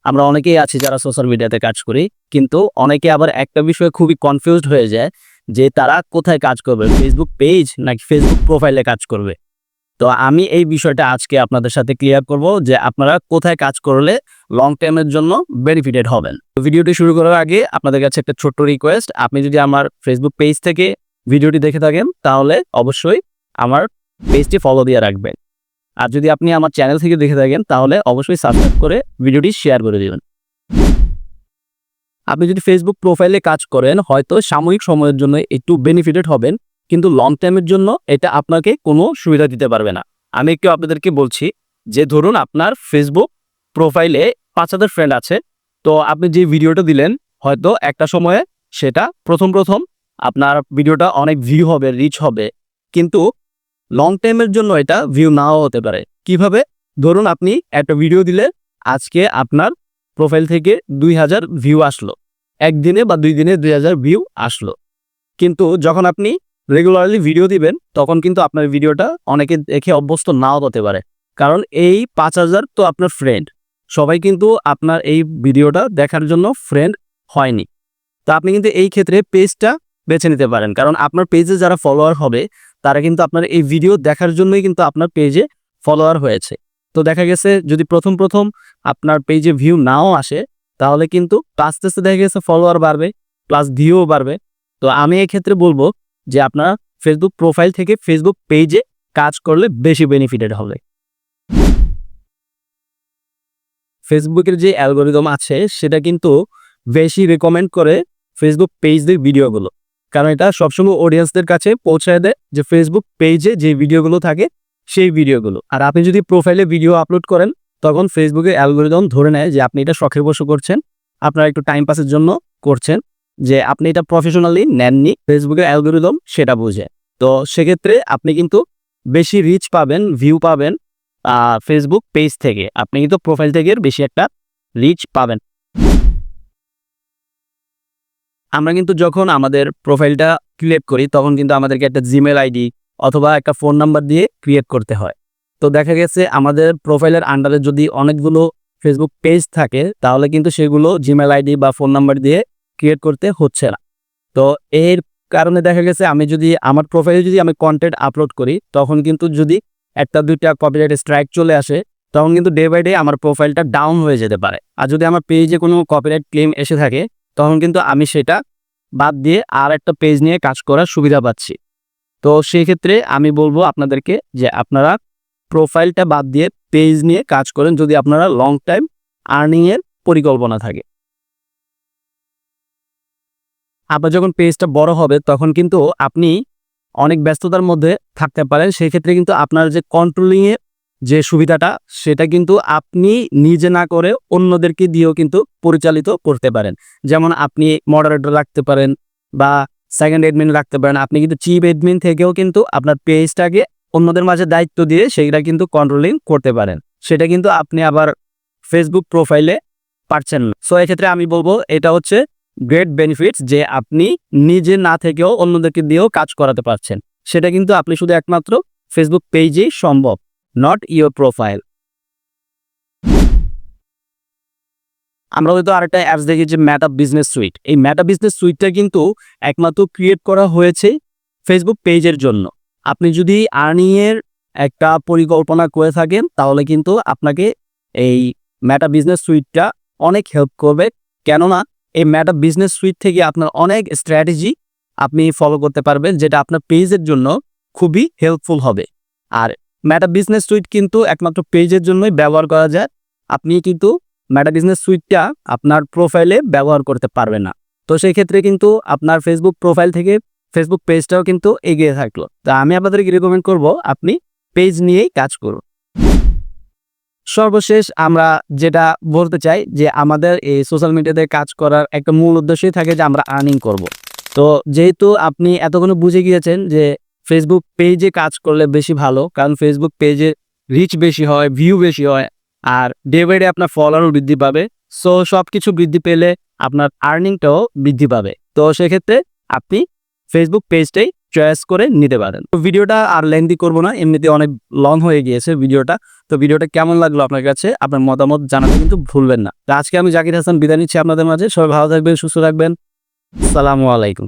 আমরা অনেকেই আছি যারা সোশ্যাল মিডিয়াতে কাজ করি, কিন্তু অনেকে আবার একটা বিষয়ে খুবই কনফিউজড হয়ে যায় যে তারা কোথায় কাজ করবে, ফেসবুক পেজ নাকি ফেসবুক প্রোফাইলে কাজ করবে। তো আমি এই বিষয়টা আজকে আপনাদের সাথে ক্লিয়ার করব যে আপনারা কোথায় কাজ করলে লং টাইমের জন্য বেনিফিটেড হবেন। তো ভিডিওটি শুরু করার আগে আপনাদের কাছে একটা ছোট্ট রিকোয়েস্ট, আপনি যদি আমার ফেসবুক পেজ থেকে ভিডিওটি দেখে থাকেন তাহলে অবশ্যই আমার পেজটি ফলো দিয়ে রাখবেন। আর যদি আপনি আমার চ্যানেল থেকে দেখে থাকেন তাহলে অবশ্যই সাবস্ক্রাইব করে ভিডিওটি শেয়ার করে দিবেন। আপনি যদি ফেসবুক প্রোফাইলে কাজ করেন হয়তো সাময়িক সময়ের জন্য একটু বেনিফিটেড হবেন, কিন্তু লং টাইমের জন্য এটা আপনাকে কোনো সুবিধা দিতে পারবে না। আমি একটু আপনাদেরকে বলছি যে ধরুন আপনার ফেসবুক প্রোফাইলে 5,000 ফ্রেন্ড আছে, তো আপনি যে ভিডিওটা দিলেন হয়তো একটা সময়ে সেটা প্রথম আপনার ভিডিওটা অনেক ভিউ হবে, রিচ হবে, কিন্তু লং টাইমের জন্য এটা ভিউ নাও হতে পারে। কিভাবে? ধরুন আপনি একটা ভিডিও দিলে আজকে আপনার প্রোফাইল থেকে 2,000 ভিউ আসলো, একদিনে বা 2 দিনে 2,000 ভিউ আসলো, কিন্তু যখন আপনি রেগুলারলি ভিডিও দিবেন তখন কিন্তু আপনার ভিডিওটা অনেকে দেখে অভ্যস্ত নাও হতে পারে, কারণ এই 5,000 তো আপনার ফ্রেন্ড, সবাই কিন্তু আপনার এই ভিডিওটা দেখার জন্য ফ্রেন্ড হয়নি। তো আপনি কিন্তু এই ক্ষেত্রে পেজটা বেছে নিতে পারেন, কারণ আপনার পেজে যারা ফলোয়ার হবে তারা কিন্তু আপনার এই ভিডিও দেখার জন্যই কিন্তু আপনার পেজে ফলোয়ার হয়েছে। তো দেখা গেছে যদি প্রথম আপনার পেজে ভিউ নাও আসে তাহলে কিন্তু আস্তে আস্তে দেখা গেছে ফলোয়ার বাড়বে প্লাস ভিউও বাড়বে। তো আমি এই ক্ষেত্রে বলবো যে আপনারা ফেসবুক প্রোফাইল থেকে ফেসবুক পেজে কাজ করলে বেশি বেনিফিটেড হবে। ফেসবুকের যে অ্যালগোরিদম আছে সেটা কিন্তু বেশি রেকমেন্ড করে ফেসবুক পেজদের ভিডিওগুলো, কারণ এটা সবসময় অডিয়েন্সদের কাছে পৌঁছায় দেয় যে ফেসবুক পেজে যে ভিডিওগুলো থাকে সেই ভিডিওগুলো। আর আপনি যদি প্রোফাইলে ভিডিও আপলোড করেন তখন ফেসবুকের অ্যালগোরিদম ধরে নেয় যে আপনি এটা শখের বশে করছেন, আপনারা একটু টাইম পাসের জন্য করছেন, যে আপনি এটা প্রফেশনালি নেননি, ফেসবুকের অ্যালগোরিদম সেটা বুঝে। তো সেক্ষেত্রে আপনি কিন্তু বেশি রিচ পাবেন, ভিউ পাবেন ফেসবুক পেজ থেকে, আপনি কিন্তু প্রোফাইল থেকে বেশি একটা রিচ পাবেন। আমরা কিন্তু যখন আমাদের প্রোফাইলটা ক্রিয়েট করি তখন কিন্তু আমাদেরকে একটা জিমেল আইডি অথবা একটা ফোন নাম্বার দিয়ে ক্রিয়েট করতে হয়। তো দেখা গেছে আমাদের প্রোফাইলের আন্ডারে যদি অনেকগুলো ফেসবুক পেজ থাকে তাহলে কিন্তু সেগুলো জিমেল আইডি বা ফোন নাম্বার দিয়ে ক্রিয়েট করতে হচ্ছে না। তো এর কারণে দেখা গেছে আমি যদি আমার প্রোফাইলে যদি আমি কন্টেন্ট আপলোড করি তখন কিন্তু যদি 1-2টা কপিরাইট স্ট্রাইক চলে আসে তখন কিন্তু ডে বাই ডে আমার প্রোফাইলটা ডাউন হয়ে যেতে পারে। আর যদি আমার পেজে কোনো কপিরাইট ক্লেম এসে থাকে তখন কিন্তু আমি সেটা বাদ দিয়ে আর একটা পেজ নিয়ে কাজ করার সুবিধা পাচ্ছি। তো সেই ক্ষেত্রে আমি বলবো আপনাদেরকে যে আপনারা প্রোফাইলটা বাদ দিয়ে পেজ নিয়ে কাজ করেন যদি আপনারা লং টাইম আর্নিংয়ের পরিকল্পনা থাকে। আপনার যখন পেজটা বড় হবে তখন কিন্তু আপনি অনেক ব্যস্ততার মধ্যে থাকতে পারেন, সেই ক্ষেত্রে কিন্তু আপনার যে কন্ট্রোলিংয়ের যে সুবিধাটা সেটা কিন্তু আপনি নিজে না করে অন্যদেরকে দিয়েও কিন্তু পরিচালিত করতে পারেন। যেমন আপনি মডারেটর রাখতে পারেন বা সেকেন্ড অ্যাডমিন রাখতে পারেন, আপনি কিন্তু চিফ অ্যাডমিন থেকেও কিন্তু আপনার পেজটাকে অন্যদের মাঝে দায়িত্ব দিয়ে সেইটা কিন্তু কন্ট্রোলিং করতে পারেন, সেটা কিন্তু আপনি আবার ফেসবুক প্রোফাইলে পারছেন না। সো এক্ষেত্রে আমি বলবো এটা হচ্ছে গ্রেট বেনিফিটস যে আপনি নিজে না থেকেও অন্যদেরকে দিয়েও কাজ করাতে পারছেন, সেটা কিন্তু আপনি শুধু একমাত্র ফেসবুক পেজেই সম্ভব, নট ইওর প্রোফাইল। আমরা হয়তো আরেকটা অ্যাপস দেখি যে মেটা বিজনেস সুইট। এই মেটা বিজনেস সুইটটা কিন্তু একমাত্র ক্রিয়েট করা হয়েছে ফেসবুক পেজের জন্য। আপনি যদি আর্নিংয়ের একটা পরিকল্পনা করে থাকেন তাহলে কিন্তু আপনাকে এই মেটা বিজনেস সুইটটা অনেক হেল্প করবে, কেননা এই মেটা বিজনেস সুইট থেকে আপনার অনেক স্ট্র্যাটেজি আপনি ফলো করতে পারবেন যেটা আপনার পেজের জন্য খুবই হেল্পফুল হবে। আর মেটা বিজনেস সুইট কিন্তু একমাত্র পেজের জন্যই ব্যবহার করা যায়, আপনি কিন্তু মেটা বিজনেস সুইটটা আপনার প্রোফাইলে ব্যবহার করতে পারবেন না। তো সেই ক্ষেত্রে কিন্তু আপনার ফেসবুক প্রোফাইল থেকে ফেসবুক পেজটাও কিন্তু এগিয়ে থাকলো। তা আমি আপনাদেরকে রিকমেন্ড করব আপনি পেজ নিয়েই কাজ করুন। সর্বশেষ আমরা যেটা বলতে চাই যে আমাদের এই সোশ্যাল মিডিয়াতে কাজ করার একটা মূল উদ্দেশ্যই থাকে যে আমরা আর্নিং করব। তো যেহেতু আপনি এতক্ষণ বুঝে গিয়েছেন যে ফেসবুক পেজে কাজ করলে বেশি ভালো, কারণ ফেসবুক পেজে রিচ বেশি হয়, ভিউ বেশি হয়, আর ডে বাই ডে আপনার ফলোয়ারও বৃদ্ধি পাবে। সো সব কিছু বৃদ্ধি পেলে আপনার আর্নিংটাও বৃদ্ধি পাবে। তো সেক্ষেত্রে আপনি ফেসবুক পেজটাই চয়েস করে নিতে পারেন। তো ভিডিওটা আর লেন্দি করব না, এমনিতে অনেক লং হয়ে গিয়েছে ভিডিওটা। তো ভিডিওটা কেমন লাগলো আপনার কাছে আপনার মতামত জানাতে কিন্তু ভুলবেন না। তো আজকে আমি জাকির হাসান বিদায় নিচ্ছি আপনাদের মাঝে। সবাই ভালো থাকবেন, সুস্থ থাকবেন। আসসালামু আলাইকুম।